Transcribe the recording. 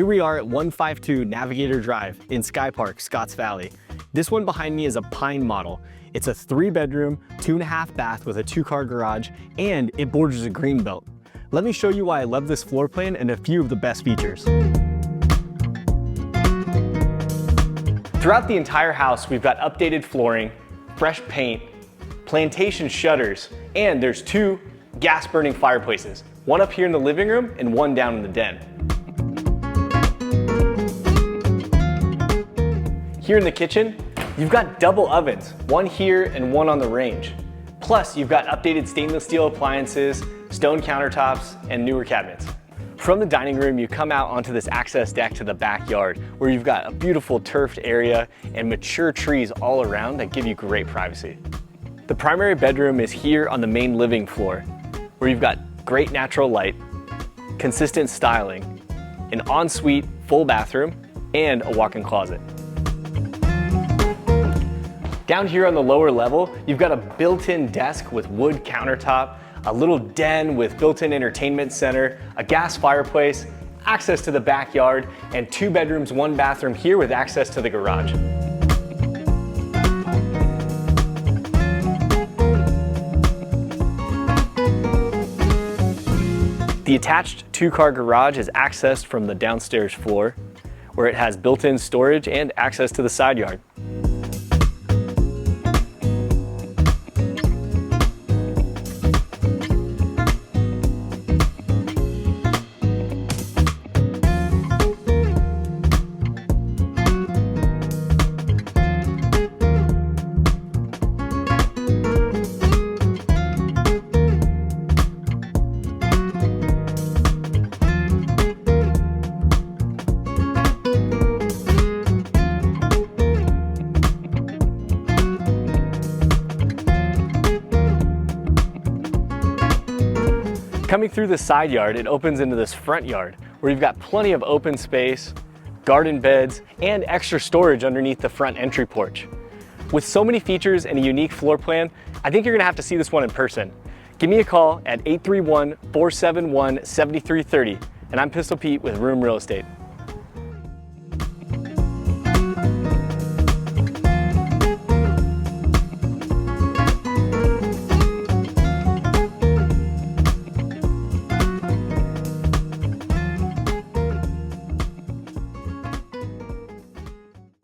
we are at 152 Navigator Drive in Skypark, Scotts Valley. This one behind me is a Pine model. It's a 3-bedroom, 2.5 bath with a 2-car garage, and it borders a greenbelt. Let me show you why I love this floor plan and a few of the best features. Throughout the entire house, we've got updated flooring, fresh paint, plantation shutters, and there's 2 gas-burning fireplaces, one up here in the living room and one down in the den. Here in the kitchen, you've got double ovens, one here and one on the range. Plus, you've got updated stainless steel appliances, stone countertops, and newer cabinets. From the dining room, you come out onto this access deck to the backyard, where you've got a beautiful turfed area and mature trees all around that give you great privacy. The primary bedroom is here on the main living floor, where you've got great natural light, consistent styling, an ensuite full bathroom, and a walk-in closet. Down here on the lower level, you've got a built-in desk with wood countertop, a little den with built-in entertainment center, a gas fireplace, access to the backyard, and 2 bedrooms, 1 bathroom here with access to the garage. The attached 2-car garage is accessed from the downstairs floor, where it has built-in storage and access to the side yard. Coming through the side yard, it opens into this front yard where you've got plenty of open space, garden beds, and extra storage underneath the front entry porch. With so many features and a unique floor plan, I think you're gonna have to see this one in person. Give me a call at 831-471-7330, and I'm Pistol Pete with Room Real Estate.